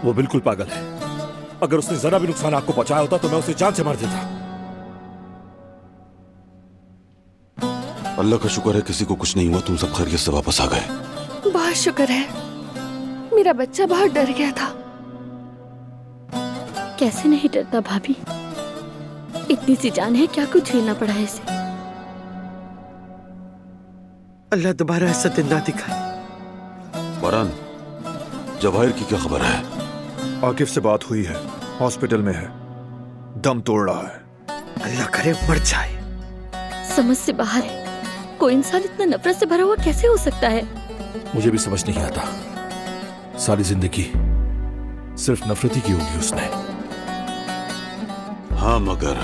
वो बिल्कुल पागल है। अगर उसने जरा भी नुकसान आपको पहुंचाया होता तो मैं उसे जान से मार देता। अल्लाह का शुक्र है किसी को कुछ नहीं हुआ, तुम सब खैरियत से वापस आ गए। बहुत शुक्र है, मेरा बच्चा बहुत डर गया था। कैसे नहीं डरता भाभी, इतनी सी जान है, क्या कुछ झेलना पड़ा है इसे। अल्लाह दोबारा ऐसा दिन ना दिखाए। फरहान, जवाहिर की क्या खबर है? आकिफ से बात हुई है, हॉस्पिटल में है, दम तोड़ रहा है। अल्लाह करे मर जाए। समझ से बाहर है, कोई इंसान इतना नफरत से भरा हुआ कैसे हो सकता है? मुझे भी समझ नहीं आता। सारी जिंदगी सिर्फ नफरत ही की होगी उसने। हाँ, मगर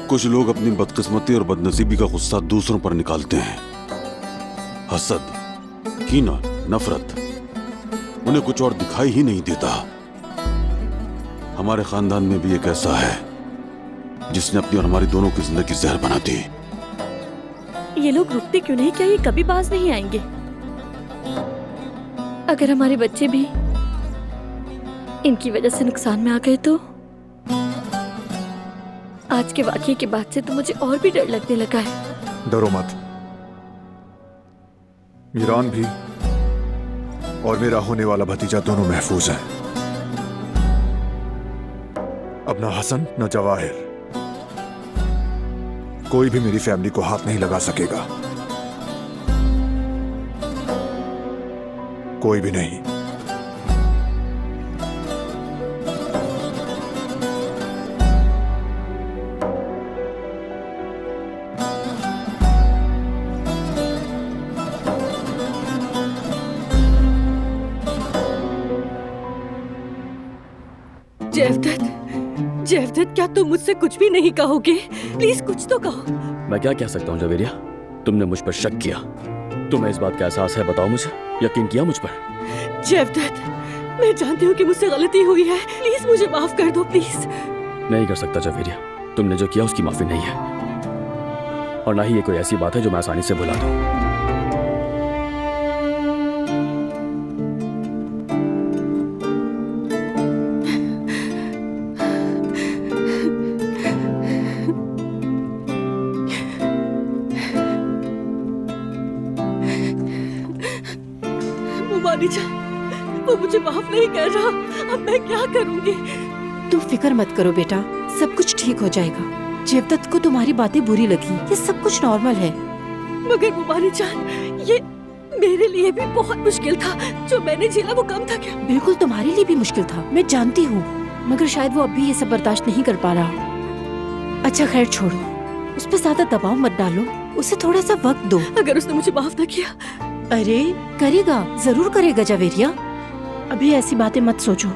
कुछ लोग अपनी बदकिस्मती और बदनसीबी का गुस्सा दूसरों पर निकालते हैं। हसद, कीना, नफरत, उन्हें कुछ और दिखाई ही नहीं देता। हमारे खानदान में भी एक ऐसा है जिसने अपनी और हमारी दोनों की जिंदगी जहर बना दी। ये लोग रुकते क्यों नहीं? क्या ये कभी बाज नहीं आएंगे? अगर हमारे बच्चे भी इनकी वजह से नुकसान में आ गए तो? आज के वाकये के बाद से तो मुझे और भी डर लगने लगा है। डरो मत, मीरान भी और मेरा होने वाला भतीजा दोनों महफूज हैं। अब ना हसन न जवाहिर, कोई भी मेरी फैमिली को हाथ नहीं लगा सकेगा, कोई भी नहीं। जयवदत्त, क्या तुम मुझसे कुछ भी नहीं कहोगे? प्लीज कुछ तो कहो। मैं क्या कह सकता हूँ जवेरिया? तुमने मुझ पर शक किया, तुम्हें इस बात का एहसास है, बताओ मुझे, यकीन किया मुझ पर? जयवदत्त, मैं जानती हूँ कि मुझसे गलती हुई है, प्लीज मुझे माफ कर दो, प्लीज। नहीं कर सकता जवेरिया, तुमने जो किया उसकी माफी नहीं है, और ना ही ये कोई ऐसी बात है जो मैं आसानी से भुला दूं। वो मुझे माफ नहीं कर रहा, अब मैं क्या करूंगी? तुम फिक्र मत करो बेटा, सब कुछ ठीक हो जाएगा। जयवदत्त को तुम्हारी बातें बुरी लगी, ये सब कुछ नॉर्मल है। मगर मुबारी जान, ये मेरे लिए भी बहुत मुश्किल था, जो मैंने झेला वो कम था क्या? बिल्कुल तुम्हारे लिए भी मुश्किल था, मैं जानती हूँ, मगर शायद वो अब भी ये सब बर्दाश्त नहीं कर पा रहा। अच्छा खैर छोड़ो, उस पर ज्यादा दबाव मत डालो, उसे थोड़ा सा वक्त दो। अगर उसने मुझे माफ न किया? अरे करेगा, जरूर करेगा जवेरिया, अभी ऐसी बातें मत सोचो।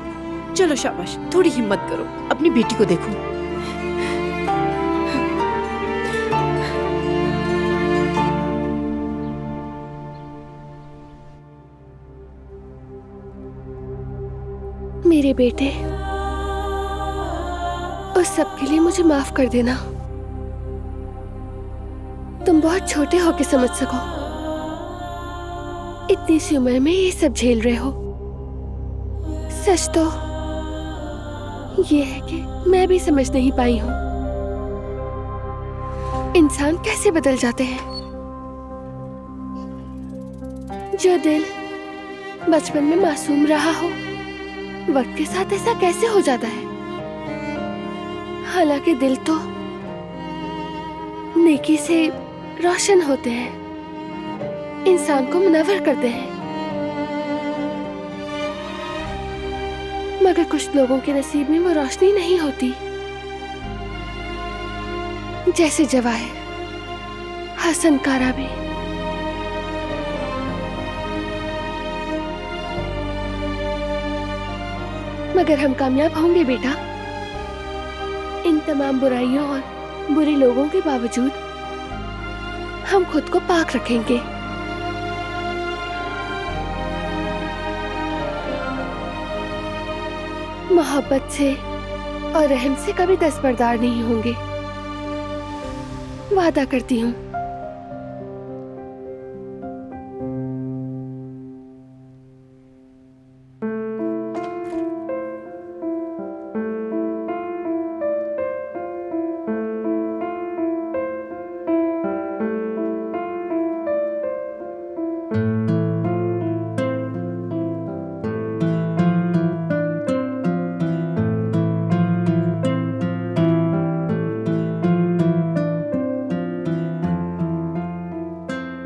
चलो शाबाश, थोड़ी हिम्मत करो, अपनी बेटी को देखो। मेरे बेटे, उस सब के लिए मुझे माफ कर देना। तुम बहुत छोटे हो के समझ सको, इतनी सी उम्र में ये सब झेल रहे हो। सच तो ये है कि मैं भी समझ नहीं पाई हूँ इंसान कैसे बदल जाते हैं। जो दिल बचपन में मासूम रहा हो, वक्त के साथ ऐसा कैसे हो जाता है। हालांकि दिल तो नेकी से रोशन होते हैं, इंसान को मुनव्वर करते हैं, मगर कुछ लोगों के नसीब में वो रोशनी नहीं होती। जैसे जवाहिर, हसन काराबी। मगर हम कामयाब होंगे बेटा। इन तमाम बुराइयों और बुरे लोगों के बावजूद हम खुद को पाक रखेंगे। मोहब्बत से और रहम से कभी दस्तबरदार नहीं होंगे, वादा करती हूँ।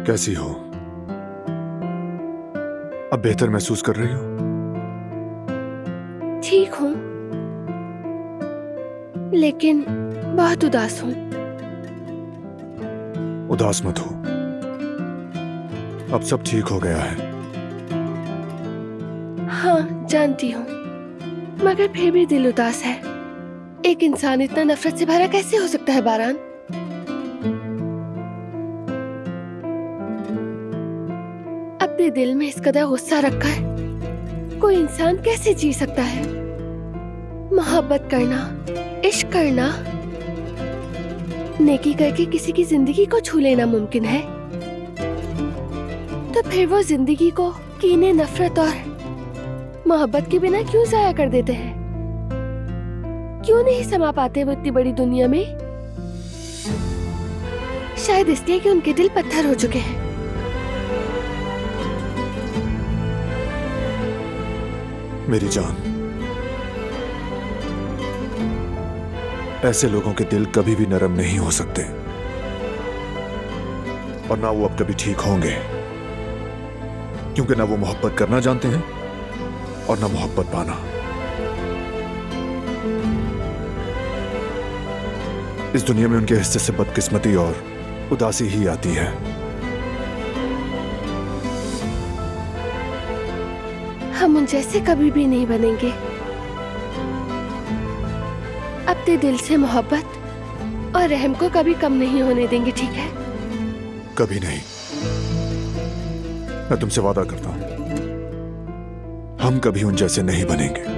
कैसी हो? अब बेहतर महसूस कर रही हो? ठीक हूँ, लेकिन बहुत उदास हूँ। उदास मत हो, अब सब ठीक हो गया है। हाँ जानती हूँ, मगर फिर भी दिल उदास है। एक इंसान इतना नफरत से भरा कैसे हो सकता है बारान? अपने दिल में इस कदर गुस्सा रखा है कोई इंसान कैसे जी सकता है? मोहब्बत करना, इश्क करना, नेकी करके किसी की जिंदगी को छू लेना मुमकिन है, तो फिर वो जिंदगी को कीने, नफरत और मोहब्बत के बिना क्यों जाया कर देते हैं? क्यों नहीं समा पाते वो इतनी बड़ी दुनिया में? शायद इसलिए कि उनके दिल पत्थर हो चुके हैं। मेरी जान, ऐसे लोगों के दिल कभी भी नरम नहीं हो सकते, और ना वो अब कभी ठीक होंगे, क्योंकि ना वो मोहब्बत करना जानते हैं और ना मोहब्बत पाना। इस दुनिया में उनके हिस्से से बदकिस्मती और उदासी ही आती है। हम उन जैसे कभी भी नहीं बनेंगे। अपने दिल से मोहब्बत और रहम को कभी कम नहीं होने देंगे, ठीक है? कभी नहीं। मैं तुमसे वादा करता हूं, हम कभी उन जैसे नहीं बनेंगे।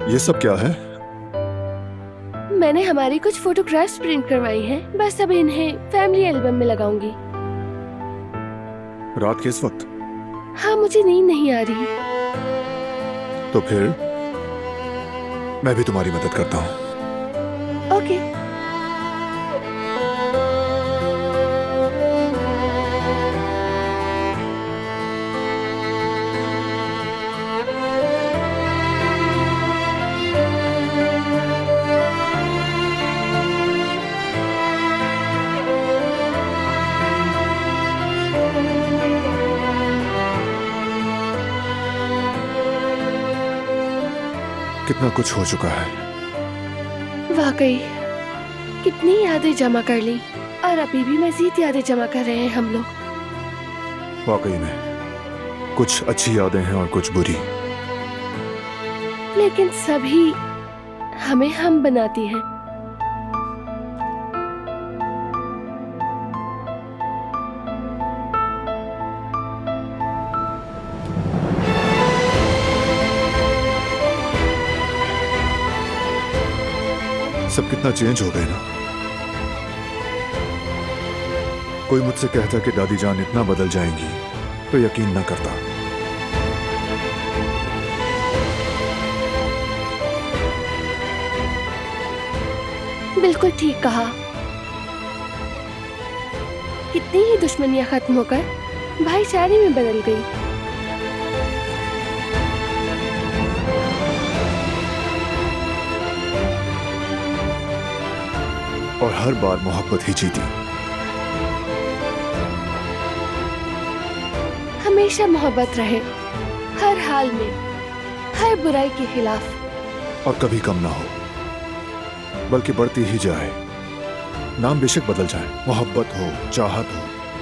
ये सब क्या है? मैंने हमारी कुछ फोटोग्राफ्स प्रिंट करवाई हैं, बस अब इन्हें फैमिली एल्बम में लगाऊंगी। रात के इस वक्त? हाँ, मुझे नींद नहीं आ रही। तो फिर मैं भी तुम्हारी मदद करता हूं। ओके। कितना कुछ हो चुका है। वाकई कितनी यादें जमा कर ली, और अभी भी मजीद यादें जमा कर रहे हैं हम लोग। वाकई में कुछ अच्छी यादें हैं और कुछ बुरी, लेकिन सभी हमें हम बनाती हैं। सब कितना चेंज हो गए ना। कोई मुझसे कहता कि दादी जान इतना बदल जाएंगी तो यकीन ना करता। बिल्कुल ठीक कहा। कितनी ही दुश्मनियां खत्म होकर भाईचारे में बदल गई। और हर बार मोहब्बत ही जीती। हमेशा मोहब्बत रहे, हर हाल में, हर बुराई के खिलाफ। और कभी कम ना हो, बल्कि बढ़ती ही जाए। नाम बेशक बदल जाए, मोहब्बत हो, चाहत हो,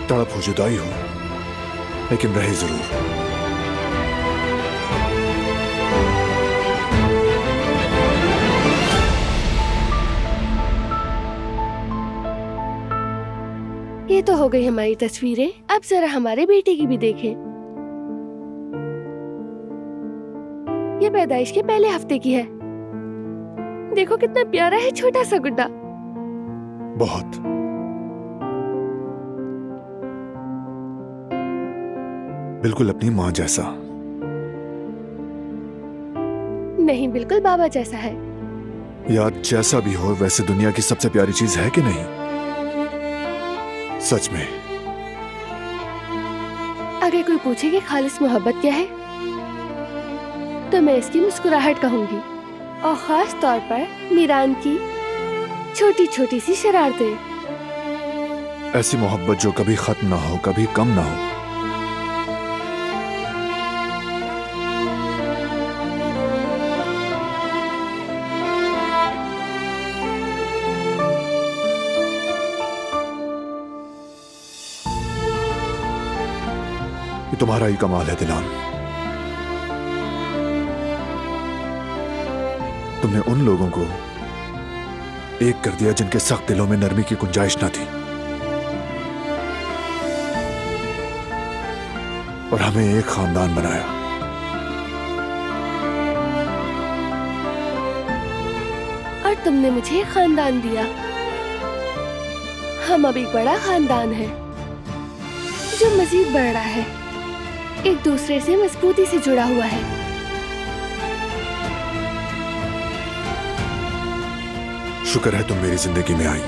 तड़प हो, जुदाई हो, लेकिन रहे जरूर। ये तो हो गई हमारी तस्वीरें, अब जरा हमारे बेटे की भी देखें। ये पैदाइश के पहले हफ्ते की है। देखो कितना प्यारा है छोटा सा गुड्डा। बहुत। बिल्कुल अपनी माँ जैसा। नहीं, बिल्कुल बाबा जैसा है। यार जैसा भी हो, वैसे दुनिया की सबसे प्यारी चीज है कि नहीं? सच में। अगर कोई पूछे कि खालिस मोहब्बत क्या है, तो मैं इसकी मुस्कुराहट कहूंगी, और खास तौर पर मीरान की छोटी छोटी सी शरारतें। ऐसी मोहब्बत जो कभी खत्म ना हो, कभी कम ना हो। ये तुम्हारा ही कमाल है दिलान। तुमने उन लोगों को एक कर दिया जिनके सख्त दिलों में नरमी की गुंजाइश न थी, और हमें एक खानदान बनाया। और तुमने मुझे एक खानदान दिया। हम अब एक बड़ा खानदान है जो मजीद बढ़ रहा है, एक दूसरे से मजबूती से जुड़ा हुआ है। शुक्र है तुम मेरी जिंदगी में आई।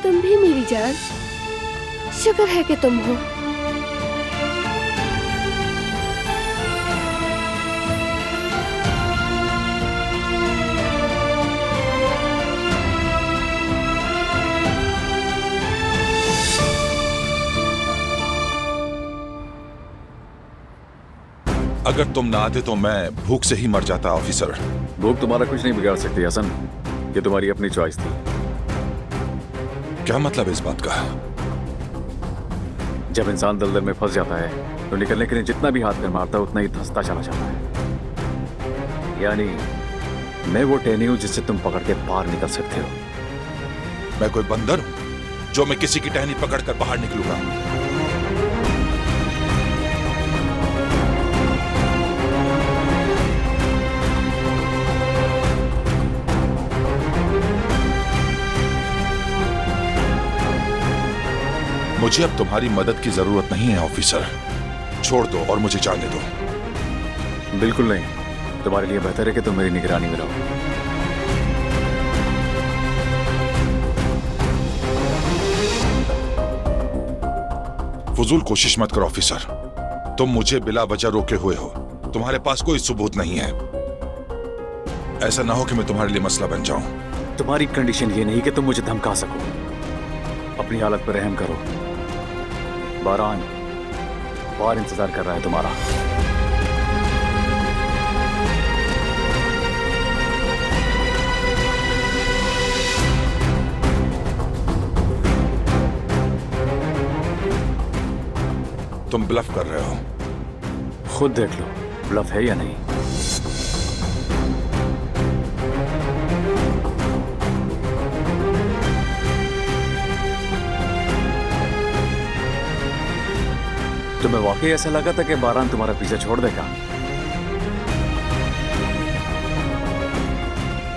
तुम भी मेरी जान, शुक्र है कि तुम हो। अगर तुम ना आते तो मैं भूख से ही मर जाता ऑफिसर। भूख तुम्हारा कुछ नहीं बिगाड़ सकती हसन, ये तुम्हारी अपनी चॉइस थी। क्या मतलब इस बात का? जब इंसान दलदल में फंस जाता है तो निकलने के लिए जितना भी हाथ में मारता है उतना ही धंसता चला जाता है। यानी मैं वो टहनी हूं जिससे तुम पकड़ के बाहर निकल सकते हो। मैं कोई बंदर हूं जो मैं किसी की टहनी पकड़कर बाहर निकलूंगा? मुझे अब तुम्हारी मदद की जरूरत नहीं है ऑफिसर। छोड़ दो और मुझे जाने दो। बिल्कुल नहीं, तुम्हारे लिए बेहतर है कि तुम मेरी निगरानी में रहो। फजूल कोशिश मत करो ऑफिसर। तुम मुझे बिला वजह रोके हुए हो। तुम्हारे पास कोई सबूत नहीं है। ऐसा ना हो कि मैं तुम्हारे लिए मसला बन जाऊं। तुम्हारी कंडीशन ये नहीं कि तुम मुझे धमका सको। अपनी हालत पर रहम करो। बारान बाहर इंतजार कर रहा है तुम्हारा। तुम ब्लफ कर रहे हो। खुद देख लो ब्लफ है या नहीं। तुम्हें वाकई ऐसा लगा था कि बारान तुम्हारा पीछे छोड़ देगा?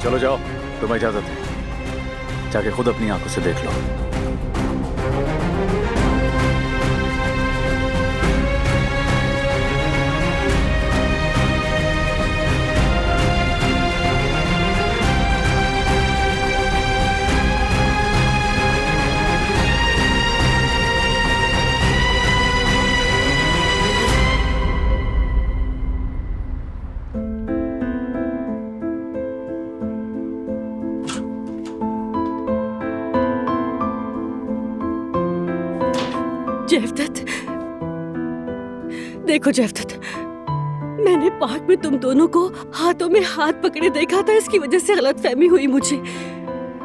चलो जाओ, तुम्हें इजाजत है। जाके खुद अपनी आंखों से देख लो। जेवदत, देखो जेवदत, मैंने पार्क में तुम दोनों को हाथों में हाथ पकड़े देखा था। इसकी वजह से गलतफहमी हुई मुझे।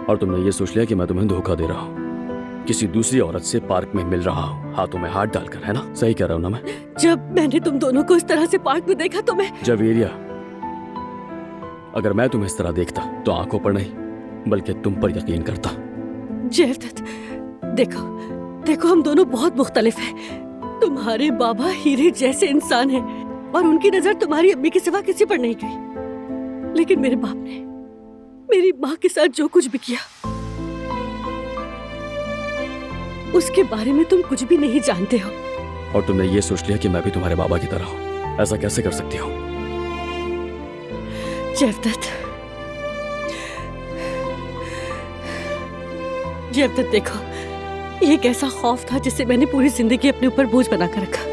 और तुमने ये सोच लिया कि मैं तुम्हें धोखा दे रहा हूँ, किसी दूसरी औरत से पार्क में मिल रहा हूँ हाथों में हाथ डालकर, है ना? सही कह रहा हूँ ना मैं? जब मैंने तुम दोनों को इस तरह से पार्क में देखा तो मैं जवेरिया, अगर मैं तुम्हें इस तरह देखता तो आंखों पर नहीं बल्कि तुम पर यकीन करता। जयदत्त, देखो देखो, हम दोनों बहुत मुख्तलिफ हैं। तुम्हारे बाबा हीरे जैसे इंसान हैं और उनकी नजर तुम्हारी अम्मी के सिवा किसी पर नहीं गई। लेकिन मेरे बाप ने मेरी माँ के साथ जो कुछ भी किया, उसके बारे में तुम कुछ भी नहीं जानते हो। और तुमने ये सोच लिया कि मैं भी तुम्हारे बाबा की तरह हूँ। ऐसा कैसे कर सकती हो? जयदत्त, जयदत्त देखो, ये एक ऐसा खौफ था जिसे मैंने पूरी जिंदगी अपने ऊपर बोझ बनाकर रखा।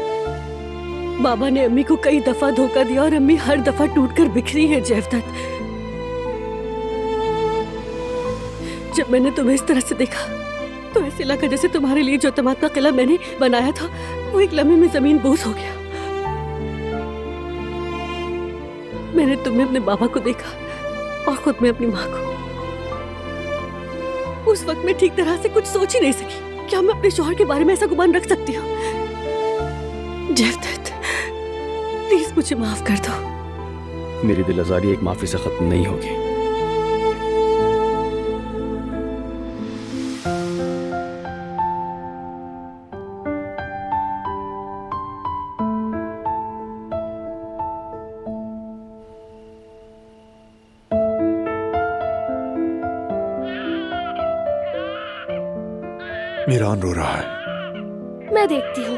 बाबा ने अम्मी को कई दफा धोखा दिया और अम्मी हर दफा टूटकर बिखरी है। जयदत्त, जब मैंने तुम्हें इस तरह से देखा तो ऐसे लगा जैसे तुम्हारे लिए जो तमात का किला मैंने बनाया था वो एक लम्हे में जमीन बोझ हो गया। मैंने तुम्हें अपने बाबा को देखा और खुद में अपनी माँ को। उस वक्त मैं ठीक तरह से कुछ सोच ही नहीं सकी। क्या मैं अपने शौहर के बारे में ऐसा गुमान रख सकती हूँ? जयदत्त, प्लीज मुझे माफ कर दो। मेरी दिल आजारी एक माफी से खत्म नहीं होगी। मीरान रो रहा है। मैं देखती हूँ।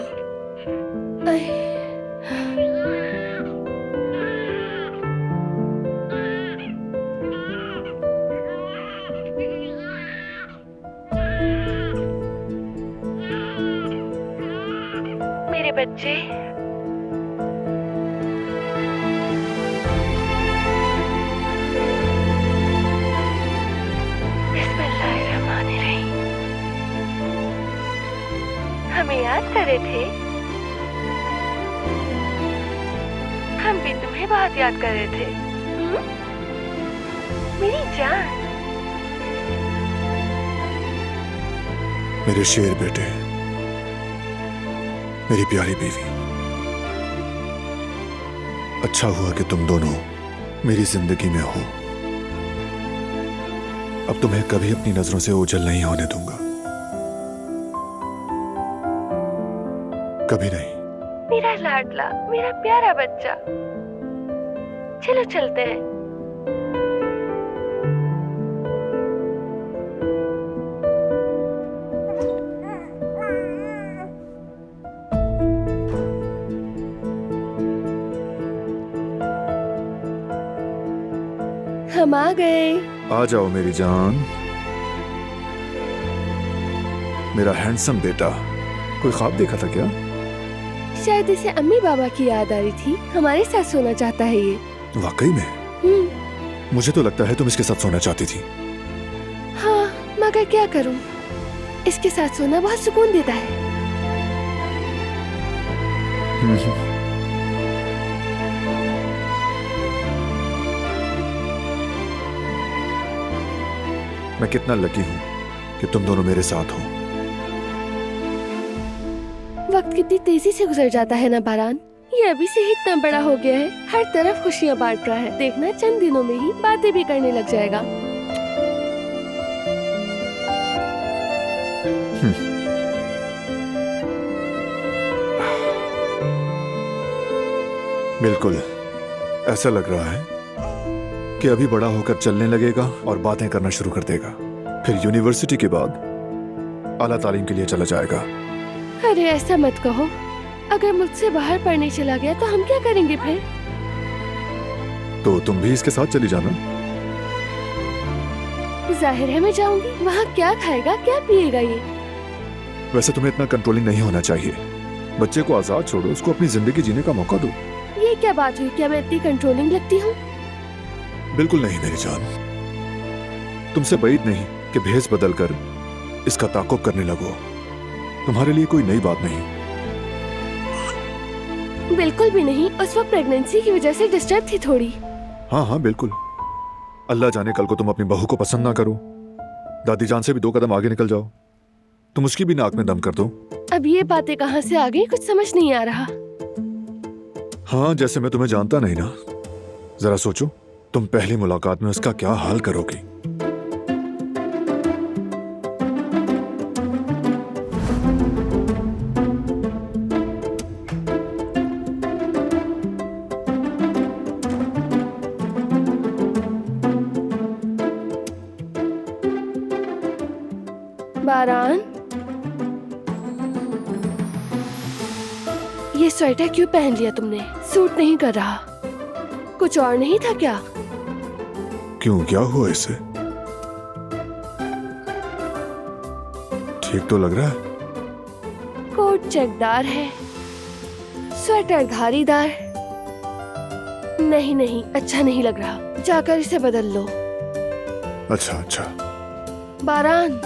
मेरे बच्चे, बिस्मिल्लाहिर्रहमानिर्रहीम। हमें याद करे थे? हम भी तुम्हें बहुत याद कर रहे थे। मेरी जान। मेरे शेर बेटे, मेरी प्यारी बीवी, अच्छा हुआ कि तुम दोनों मेरी जिंदगी में हो। अब तुम्हें कभी अपनी नजरों से ओझल नहीं होने दूंगा, कभी नहीं। मेरा लाडला, मेरा प्यारा बच्चा। चलो चलते हैं। हम आ गए। आ जाओ मेरी जान। मेरा हैंडसम बेटा, कोई ख्वाब देखा था क्या? शायद इसे अम्मी बाबा की याद आ रही थी। हमारे साथ सोना चाहता है ये। वाकई में? मुझे तो लगता है तुम इसके साथ सोना चाहती थी। हाँ, मगर क्या करूं? इसके साथ सोना बहुत सुकून देता है। मैं कितना लकी हूँ कि तुम दोनों मेरे साथ हो। वक्त कितनी तेजी से गुजर जाता है ना बारान। ये अभी से ही इतना बड़ा हो गया है, हर तरफ खुशियाँ बांट रहा है। देखना चंद दिनों में ही बातें भी करने लग जाएगा। बिल्कुल ऐसा लग रहा है कि अभी बड़ा होकर चलने लगेगा और बातें करना शुरू कर देगा। फिर यूनिवर्सिटी के बाद आला तालीम के लिए चला जाएगा। अरे ऐसा मत कहो। अगर मुझसे बाहर पढ़ने चला गया तो हम क्या करेंगे फिर? तो तुम भी इसके साथ चली जाना। जाहिर है मैं जाऊंगी। वहाँ क्या खाएगा, क्या पिएगा ये? वैसे तुम्हें इतना कंट्रोलिंग नहीं होना चाहिए। बच्चे को आजाद छोड़ो, उसको अपनी जिंदगी जीने का मौका दो। ये क्या बात हुई? क्या मैं इतनी कंट्रोलिंग लगती हूँ? बिल्कुल नहीं मेरी जान। तुमसे बैद नहीं कि भेस बदल कर इसका ताक़ुब करने लगो। तुम्हारे लिए कोई नई बात नहीं। बिल्कुल भी नहीं। उस वक्त प्रेगनेंसी की वजह से डिस्टर्ब थी थोड़ी। हाँ हाँ बिल्कुल। अल्लाह जाने कल को तुम अपनी बहू को पसंद ना करो, दादी जान से भी 2 कदम आगे निकल जाओ, तुम उसकी भी नाक में दम कर दो। अब ये बातें कहाँ से आ गई, कुछ समझ नहीं आ रहा। हाँ, जैसे मैं तुम्हें जानता नहीं ना। जरा सोचो, तुम पहली मुलाकात में उसका क्या हाल करोगी। बारान, ये स्वेटर क्यों पहन लिया तुमने? सूट नहीं कर रहा। कुछ और नहीं था क्या? क्यों, क्या हुआ इसे? ठीक तो लग रहा है। कोट चेकदार है, स्वेटर धारीदार। नहीं नहीं, अच्छा नहीं लग रहा। जाकर इसे बदल लो। अच्छा अच्छा। बारान,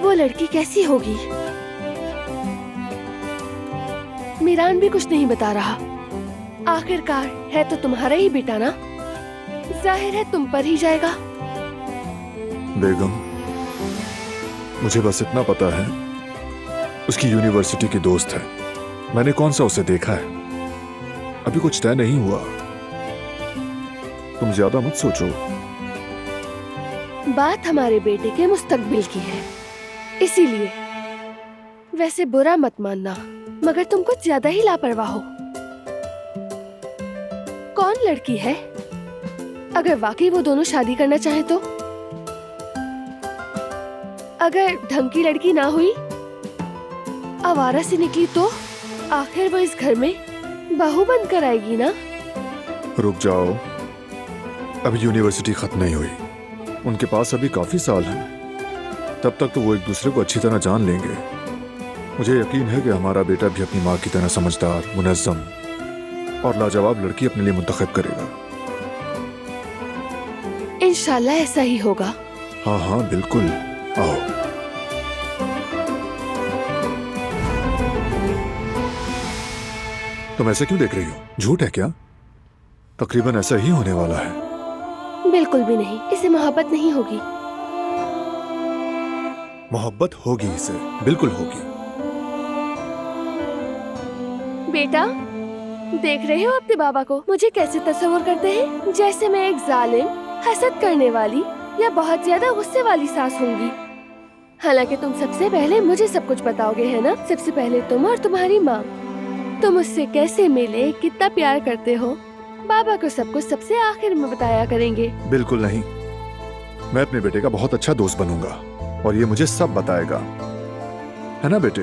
वो लड़की कैसी होगी? मीरान भी कुछ नहीं बता रहा। आखिरकार है तो तुम्हारा ही बेटा ना, जाहिर है तुम पर ही जाएगा। बेगम, मुझे बस इतना पता है, उसकी यूनिवर्सिटी की दोस्त है। मैंने कौन सा उसे देखा है? अभी कुछ तय नहीं हुआ। तुम ज्यादा मत सोचो। बात हमारे बेटे के मुस्तकबिल की है, इसीलिए। वैसे बुरा मत मानना, मगर तुम कुछ ज्यादा ही लापरवाह हो। कौन लड़की है? अगर वाकई वो दोनों शादी करना चाहे तो? अगर ढंग की लड़की ना हुई, आवारा से निकली तो? आखिर वो इस घर में बहू बन कर आएगी ना? रुक जाओ, अभी यूनिवर्सिटी खत्म नहीं हुई। उनके पास अभी काफी साल हैं। तब तक तो वो एक दूसरे को अच्छी तरह जान लेंगे। मुझे यकीन है कि हमारा बेटा भी अपनी माँ की तरह समझदार, मुनज़्ज़म और लाजवाब लड़की अपने लिए मुंतखब करेगा। इंशाल्लाह ऐसा ही होगा। हाँ हाँ बिल्कुल। आओ। तुम ऐसे क्यों देख रही हो? झूठ है क्या? तकरीबन ऐसा ही होने वाला है। बिल्कुल भी नहीं, इसे मोहब्बत नहीं होगी। मोहब्बत होगी इसे, बिल्कुल होगी। बेटा, देख रहे हो अपने बाबा को मुझे कैसे तस्वीर करते हैं? जैसे मैं एक जालिम, हसद करने वाली या बहुत ज्यादा गुस्से वाली सास होंगी। हालांकि तुम सबसे पहले मुझे सब कुछ बताओगे, है ना? सबसे पहले तुम और तुम्हारी माँ। तुम उससे कैसे मिले, कितना प्यार करते हो, बाबा को सब कुछ सबसे आखिर में बताया करेंगे। बिल्कुल नहीं, मैं अपने बेटे का बहुत अच्छा दोस्त बनूंगा और ये मुझे सब बताएगा, है ना बेटे?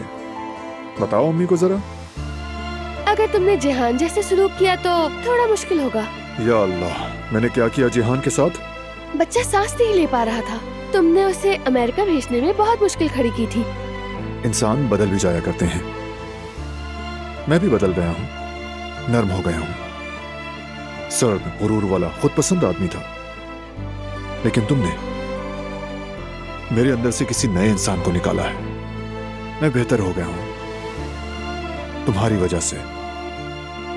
बताओ अम्मी को जरा। अगर तुमने जिहान जैसे सलूक किया तो थोड़ा मुश्किल होगा। या अल्लाह, मैंने क्या किया जिहान के साथ? बच्चा सांस नहीं ले पा रहा था, तुमने उसे अमेरिका भेजने में बहुत मुश्किल खड़ी की थी। इंसान बदल भी जाया करते हैं। मैं भी बदल गया हूँ, नर्म हो गया हूँ। सर्द, गुरूर वाला, खुद पसंद आदमी था, लेकिन तुमने मेरे अंदर से किसी नए इंसान को निकाला है। मैं बेहतर हो गया हूँ तुम्हारी वजह से,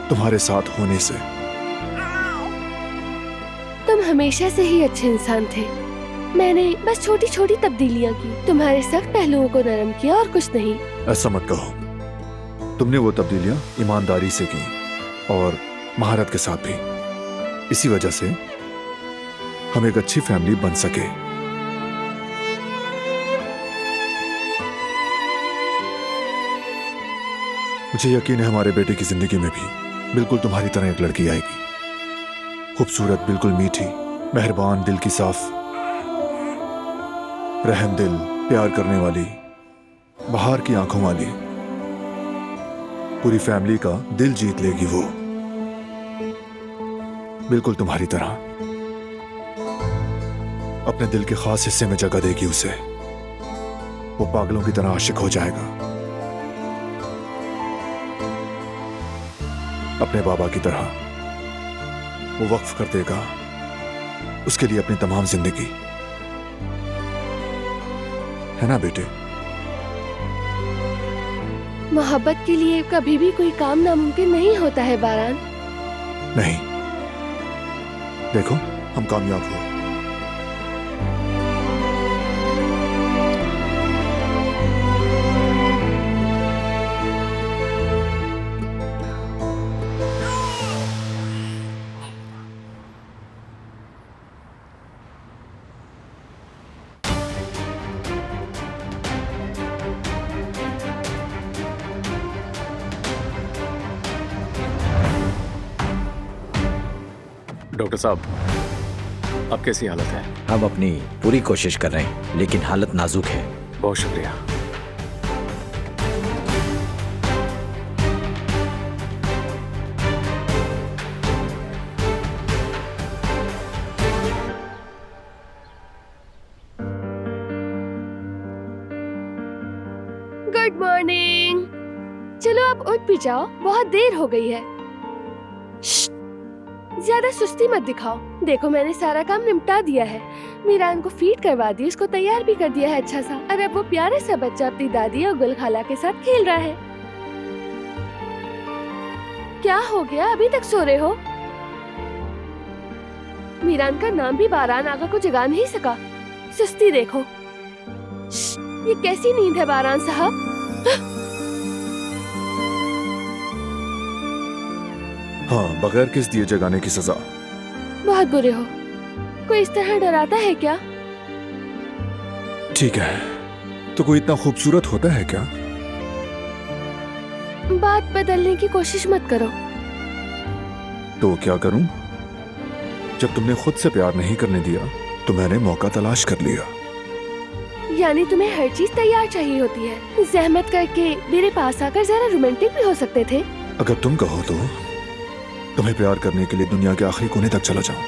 तुम्हारे साथ होने से। तुम हमेशा से ही अच्छे इंसान थे। मैंने बस छोटी छोटी तब्दीलियां की, तुम्हारे सख्त पहलुओं को नरम किया और कुछ नहीं। ऐसा मत कहो। तुमने वो तब्दीलियां ईमानदारी से की और महारत के साथ भी। इसी वजह से हम एक अच्छी फैमिली बन सके। मुझे यकीन है हमारे बेटे की जिंदगी में भी बिल्कुल तुम्हारी तरह एक लड़की आएगी। खूबसूरत, बिल्कुल मीठी, मेहरबान, दिल की साफ, रहम दिल, प्यार करने वाली, बाहर की आंखों वाली। पूरी फैमिली का दिल जीत लेगी वो, बिल्कुल तुम्हारी तरह। अपने दिल के खास हिस्से में जगह देगी उसे। वो पागलों की तरह आशिक हो जाएगा, अपने बाबा की तरह। वो वक्फ कर देगा उसके लिए अपनी तमाम जिंदगी, है ना बेटे? मोहब्बत के लिए कभी भी कोई काम नामुमकिन नहीं होता है बारान। नहीं, देखो हम कामयाब हुए। डॉक्टर साहब, अब कैसी हालत है? हम अपनी पूरी कोशिश कर रहे हैं, लेकिन हालत नाजुक है। बहुत शुक्रिया। Good morning. चलो आप उठ भी जाओ, बहुत देर हो गई है। श्श्श, ज्यादा सुस्ती मत दिखाओ। देखो मैंने सारा काम निपटा दिया है। मीरान को फीड करवा दी, उसको तैयार भी कर दिया है अच्छा सा। और अब वो प्यारे सा बच्चा अपनी दादी और गुल खाला के साथ खेल रहा है। क्या हो गया, अभी तक सो रहे हो? मीरान का नाम भी बारान आगा को जगा नहीं सका। सुस्ती देखो। श्श्श, ये कैसी नींद है बारान साहब? हाँ, बगैर किस दिए जगाने की सजा। बहुत बुरे हो। कोई इस तरह डराता है क्या? ठीक है, तो कोई इतना खूबसूरत होता है क्या? बात बदलने की कोशिश मत करो। तो क्या करूं? जब तुमने खुद से प्यार नहीं करने दिया तो मैंने मौका तलाश कर लिया। यानी तुम्हें हर चीज तैयार चाहिए होती है। जहमत करके मेरे पास आकर जरा रोमांटिक भी हो सकते थे। अगर तुम कहो तो तुम्हें प्यार करने के लिए दुनिया के आखिरी कोने तक चला जाऊं।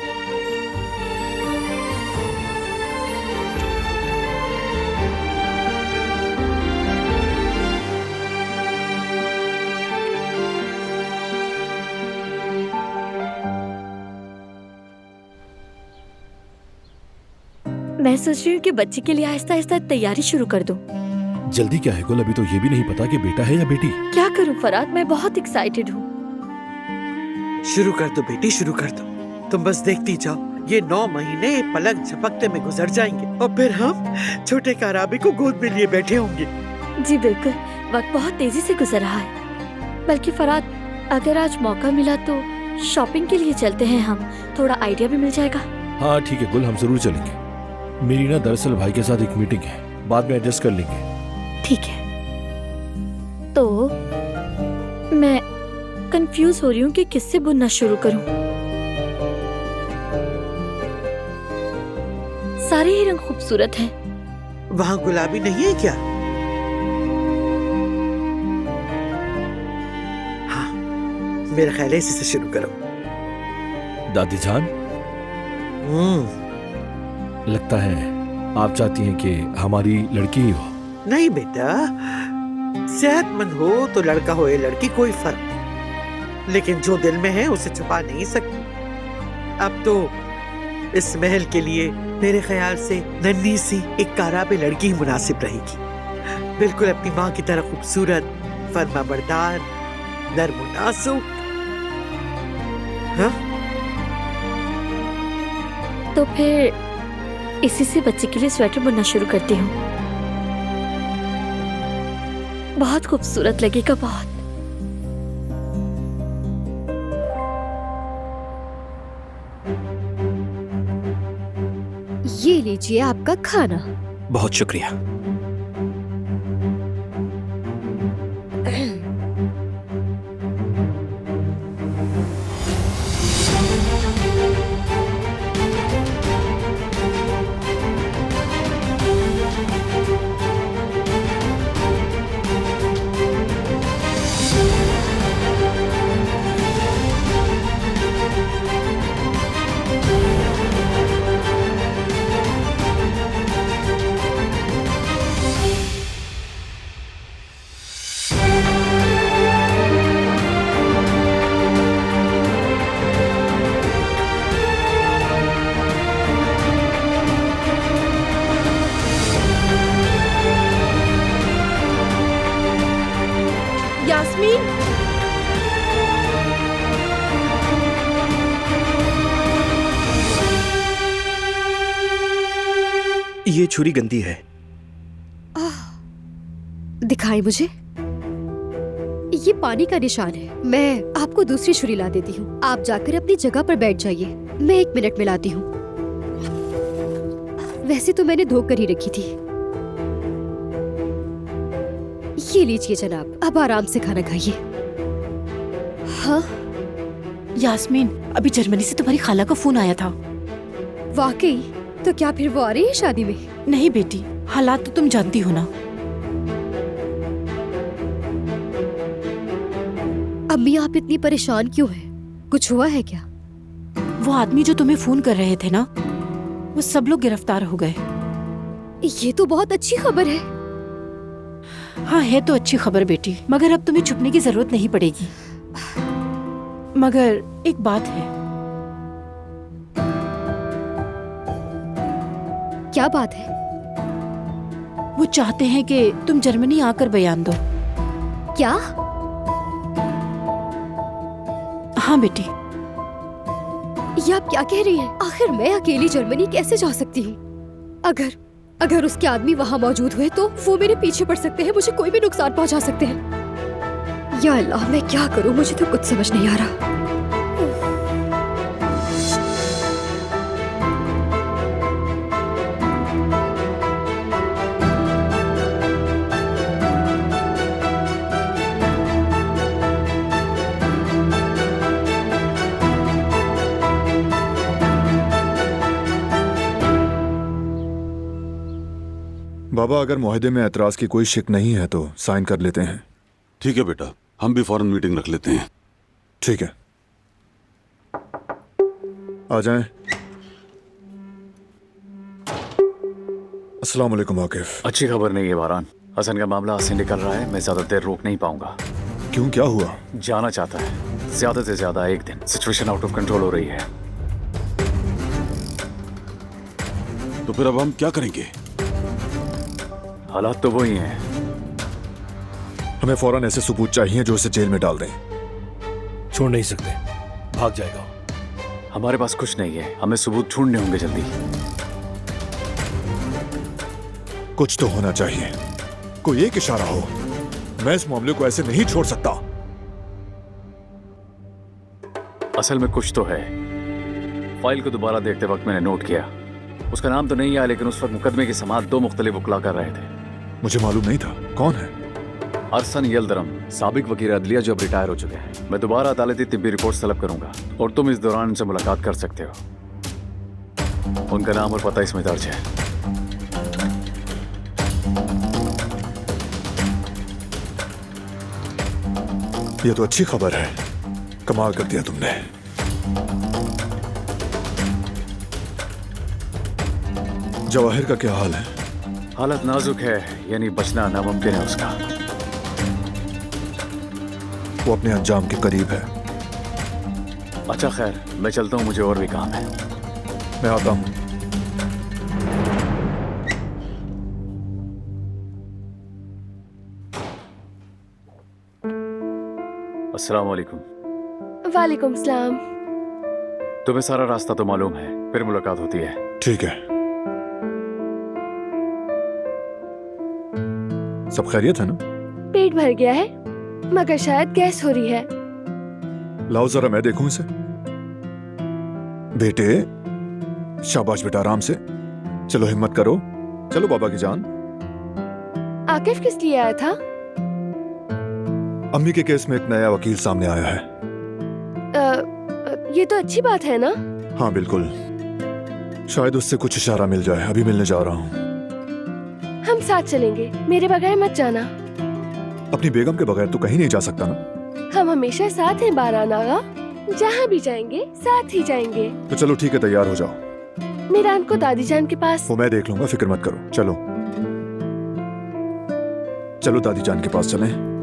मैं सोच रही हूँ कि बच्चे के लिए आहिस्ता आहिस्ता तैयारी शुरू कर दूं। जल्दी क्या है गुल, अभी तो ये भी नहीं पता कि बेटा है या बेटी। क्या करूँ फराद, मैं बहुत एक्साइटेड हूँ। शुरू कर दो बेटी, शुरू कर दो। तुम बस देखती जाओ, ये 9 महीने पलक झपकते में गुजर जाएंगे और फिर हम छोटे काराबी को गोद में लिए बैठे होंगे। जी बिल्कुल, वक्त बहुत तेजी से गुजर रहा है। बल्कि फराद, अगर आज मौका मिला तो शॉपिंग के लिए चलते हैं हम, थोड़ा आइडिया भी मिल जाएगा। हाँ ठीक है गुल, हम जरूर चलेंगे। मेरी ना दरअसल भाई के साथ एक मीटिंग है, बाद में एडजस्ट कर लेंगे। ठीक है। तो मैं कंफ्यूज हो रही हूँ कि किससे बुनना शुरू करूँ। सारे ही रंग खूबसूरत हैं। वहाँ गुलाबी नहीं है क्या? हाँ, मेरा ख्याल है इसी से शुरू करो। दादी जान, लगता है आप चाहती हैं कि हमारी लड़की ही हो। नहीं बेटा, सेहतमंद हो तो लड़का हो या लड़की कोई फर्क नहीं, लेकिन जो दिल में है उसे छुपा नहीं सकती। अब तो इस महल के लिए मेरे ख्याल से नन्ही सी एक काराबे लड़की ही मुनासिब रहेगी। बिल्कुल अपनी माँ की तरह खूबसूरत, फर्माबरदार, नर्म नाजुक। हाँ? तो फिर इसी से बच्चे के लिए स्वेटर बुनना शुरू करती हूँ। बहुत खूबसूरत लगेगा, बहुत। ये लीजिए आपका खाना। बहुत शुक्रिया। यास्मीन, ये छुरी गंदी है। दिखाएं मुझे। ये पानी का निशान है। मैं आपको दूसरी छुरी ला देती हूँ। आप जाकर अपनी जगह पर बैठ जाइए, मैं 1 मिनट में लाती हूँ। वैसे तो मैंने धोकर ही रखी थी। ये लीजिए जनाब, अब आराम से खाना खाइए। हाँ, यास्मीन, अभी जर्मनी से तुम्हारी खाला का फोन आया था। वाकई? तो क्या फिर वो आ रही है शादी में? नहीं बेटी, हालात तो तुम जानती हो ना। अम्मी आप इतनी परेशान क्यों हैं? कुछ हुआ है क्या? वो आदमी जो तुम्हें फोन कर रहे थे ना, वो सब लोग गिरफ्तार हो गए। ये तो बहुत अच्छी खबर है। हाँ, है तो अच्छी खबर बेटी, मगर अब तुम्हें छुपने की जरूरत नहीं पड़ेगी। मगर एक बात है। क्या बात है? वो चाहते हैं कि तुम जर्मनी आकर बयान दो। क्या? हाँ बेटी। ये आप क्या कह रही हैं? आखिर मैं अकेली जर्मनी कैसे जा सकती हूँ? अगर उसके आदमी वहाँ मौजूद हुए तो वो मेरे पीछे पड़ सकते हैं, मुझे कोई भी नुकसान पहुँचा सकते हैं। या अल्लाह, मैं क्या करूँ? मुझे तो कुछ समझ नहीं आ रहा। बाबा, अगर मुआहदे में एतराज की कोई शिक नहीं है तो साइन कर लेते हैं। ठीक है बेटा, हम भी फौरन मीटिंग रख लेते हैं। ठीक है, आ जाएं। अस्सलाम वालेकुम आकिफ। अच्छी खबर नहीं है बारान। हसन का मामला हाथ से निकल रहा है। मैं ज्यादा देर रोक नहीं पाऊंगा। क्यों, क्या हुआ? जाना चाहता है, ज्यादा से ज्यादा एक दिन। सिचुएशन आउट ऑफ कंट्रोल हो रही है। तो फिर अब हम क्या करेंगे? हालात तो वही हैं। हमें फौरन ऐसे सबूत चाहिए जो इसे जेल में डाल दें। छोड़ नहीं सकते, भाग जाएगा। हमारे पास कुछ नहीं है, हमें सबूत ढूंढने होंगे जल्दी। कुछ तो होना चाहिए, कोई एक इशारा हो। मैं इस मामले को ऐसे नहीं छोड़ सकता। असल में कुछ तो है। फाइल को दोबारा देखते वक्त मैंने नोट किया। उसका नाम तो नहीं आया, लेकिन उस वक्त मुकदमे की समाअत दो मुख्तलिफ वकील कर रहे थे। मुझे मालूम नहीं था कौन है। अरसन यल्दरम, साबिक वकील अदलिया जो अब रिटायर हो चुके हैं। मैं दोबारा अदालती तिब्बी रिपोर्ट तलब करूंगा और तुम इस दौरान उनसे मुलाकात कर सकते हो। उनका नाम और पता इसमें दर्ज है। यह तो अच्छी खबर है। कमाल कर दिया तुमने। जवाहिर का क्या हाल है? हालत नाजुक है, यानी बचना नामुमकिन है उसका। वो अपने अंजाम के करीब है। अच्छा खैर, मैं चलता हूँ, मुझे और भी काम है। मैं आता हूँ। अस्सलाम वालेकुम। वालेकुम सलाम। तुम्हें सारा रास्ता तो मालूम है, फिर मुलाकात होती है। ठीक है। सब खैरियत है ना? पेट भर गया है, मगर शायद गैस हो रही है। लाओ जरा मैं देखूं इसे। बेटे, शाबाश बेटा, आराम से। चलो हिम्मत करो। चलो बाबा की जान। आकिफ किस लिए आया था? अम्मी के केस में एक नया वकील सामने आया है। ये तो अच्छी बात है ना? हाँ बिल्कुल। शायद उससे कुछ इशारा मिल जाए। अभी मिलने जा रहा हूँ। हम साथ चलेंगे, मेरे बगैर मत जाना। अपनी बेगम के बगैर तो कहीं नहीं जा सकता ना। हम हमेशा साथ हैं बारान आगा। जहाँ भी जाएंगे साथ ही जाएंगे। तो चलो ठीक है, तैयार हो जाओ। मीरान को दादी जान के पास। वो मैं देख लूंगा, फिक्र मत करो। चलो चलो दादी जान के पास चलें।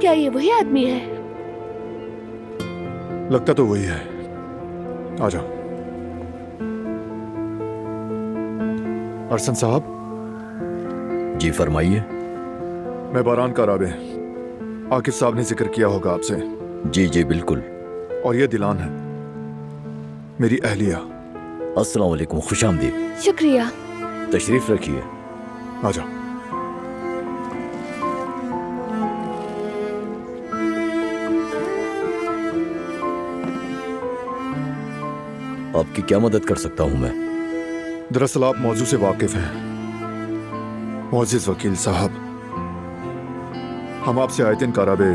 क्या ये वही आदमी है? लगता तो वही है। आ जाओ। अरसन साहब। जी फरमाइए। मैं बारान का राबे। आकिफ साहब ने जिक्र किया होगा आपसे। जी जी बिल्कुल। और ये दिलान है, मेरी अहलिया। अस्सलाम वालेकुम, खुशामदीद। शुक्रिया। तशरीफ रखिए। आ जाओ। आपकी क्या मदद कर सकता हूँ मैं? दरअसल आप मौजू से वाकिफ हैं मोअज़्ज़िज़ वकील साहब। हम आपसे आयतिन काराबे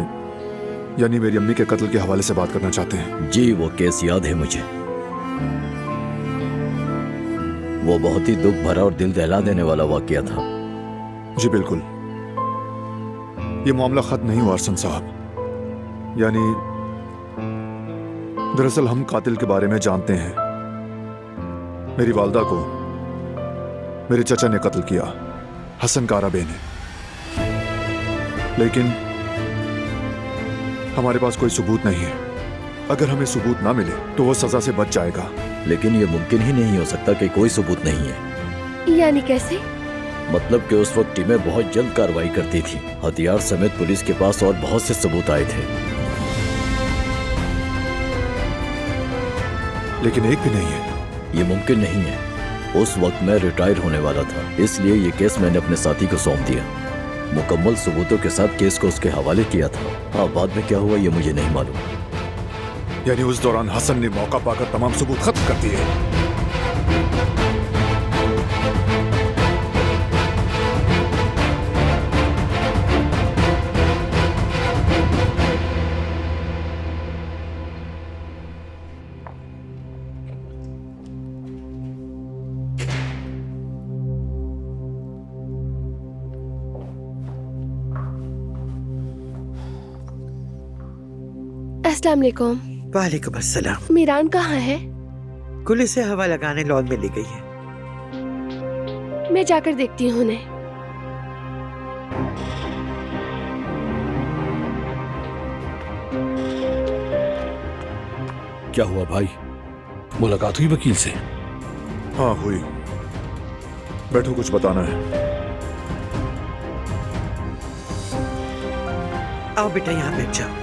यानी मेरी अम्मी के कत्ल के हवाले से बात करना चाहते हैं। जी, वो केस याद है मुझे। वो बहुत ही दुख भरा और दिल दहला देने वाला वाकया था। जी बिल्कुल। ये मामला खत्म नहीं हुआ अरसन साहब। यानी दरअसल हम कातिल के बारे में जानते हैं। मेरी वालदा को मेरे चचा ने कत्ल किया, हसन काराबे ने। लेकिन हमारे पास कोई सबूत नहीं है। अगर हमें सबूत ना मिले तो वो सजा से बच जाएगा। लेकिन ये मुमकिन ही नहीं हो सकता कि कोई सबूत नहीं है। यानी कैसे? मतलब कि उस वक्त टीमें बहुत जल्द कार्रवाई करती थी। हथियार समेत पुलिस के पास और बहुत से सबूत आए थे। लेकिन एक भी नहीं है। ये मुमकिन नहीं है। उस वक्त मैं रिटायर होने वाला था, इसलिए ये केस मैंने अपने साथी को सौंप दिया। मुकम्मल सबूतों के साथ केस को उसके हवाले किया था। हाँ, बाद में क्या हुआ ये मुझे नहीं मालूम। यानी उस दौरान हसन ने मौका पाकर तमाम सबूत खत्म कर दिए। अस्सलाम वालेकुम। वालेकुम अस्सलाम। मीरान कहाँ है? कुली से हवा लगाने लॉन में ले गई है। मैं जाकर देखती हूँ उन्हें। क्या हुआ भाई, मुलाकात हुई वकील से? हाँ हुई। बैठो, कुछ बताना है। आओ बेटा, यहाँ बैठ जाओ।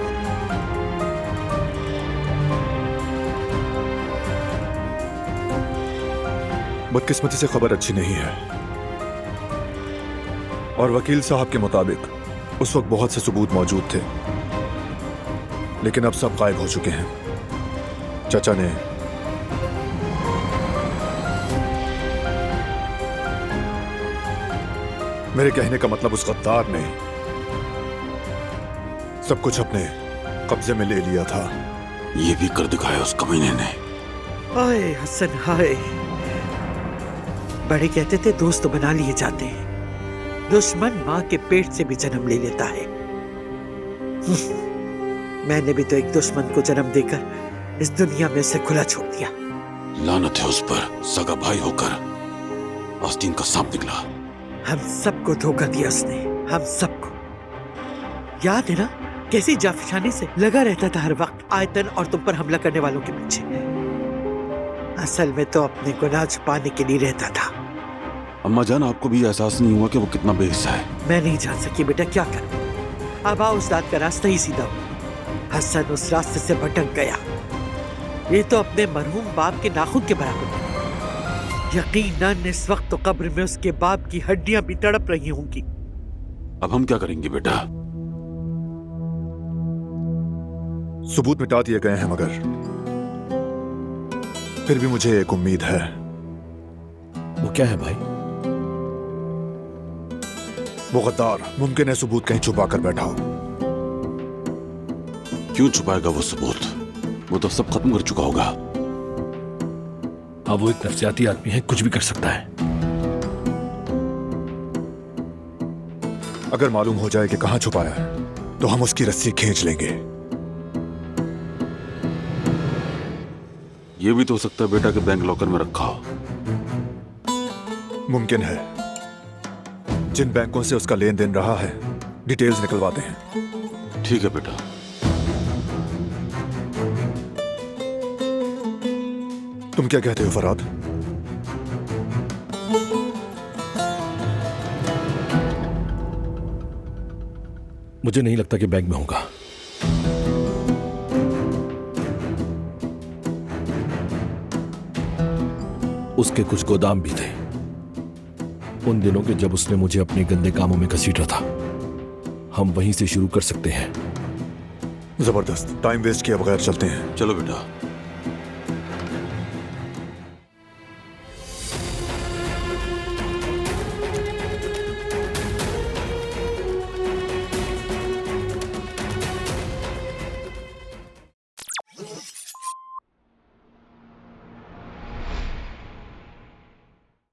बदकिस्मती से खबर अच्छी नहीं है और वकील साहब के मुताबिक उस वक्त बहुत से सबूत मौजूद थे, लेकिन अब सब गायब हो चुके हैं। चाचा ने मेरे कहने का मतलब उस गद्दार ने सब कुछ अपने कब्जे में ले लिया था। ये भी कर दिखाया उस कमीने ने। हाय हसन हाय। बड़े कहते थे दोस्त तो बना लिए जाते हैं, दुश्मन माँ के पेट से भी जन्म ले लेता है। मैंने भी तो एक दुश्मन को जन्म देकर इस दुनिया में उसे खुला छोड़ दिया। लानत है उस पर, सगा भाई होकर आस्तीन का सांप निकला। हम सबको धोखा दिया उसने, हम सबको। याद है ना कैसी जाफशानी से लगा रहता था हर वक्त आयतन और तुम पर हमला करने वालों के पीछे। असल में तो अपने गुनाह छुपाने के लिए रहता था। अम्मा जान, आपको भी एहसास नहीं हुआ कि वो कितना बेहिस्सा है? मैं नहीं जान सकी बेटा, क्या करूं। अब आओ, उस रात का रास्ता ही सीधा हो। हसन उस रास्ते से भटक गया। ये तो अपने मरहूम बाप के नाखून के बराबर है। यकीनन इस वक्त तो कब्र में उसके बाप की हड्डियां भी तड़प रही होंगी। अब हम क्या करेंगे बेटा? सबूत मिटा दिए गए हैं, मगर फिर भी मुझे एक उम्मीद है। वो क्या है भाई? वो गद्दार मुमकिन है सबूत कहीं छुपा कर बैठा हो। क्यों छुपाएगा वो सबूत? वो तो सब खत्म कर चुका होगा। अब वो एक नफसियाती आदमी है, कुछ भी कर सकता है। अगर मालूम हो जाए कि कहां छुपाया है तो हम उसकी रस्सी खींच लेंगे। ये भी तो हो सकता है बेटा कि बैंक लॉकर में रखा हो। मुमकिन है। जिन बैंकों से उसका लेन देन रहा है, डिटेल्स निकलवाते हैं। ठीक है बेटा। तुम क्या कहते हो फराद? मुझे नहीं लगता कि बैंक में होगा। उसके कुछ गोदाम भी थे उन दिनों के, जब उसने मुझे अपने गंदे कामों में घसीटा था। हम वहीं से शुरू कर सकते हैं। जबरदस्त। टाइम वेस्ट किए बगैर चलते हैं। चलो बेटा।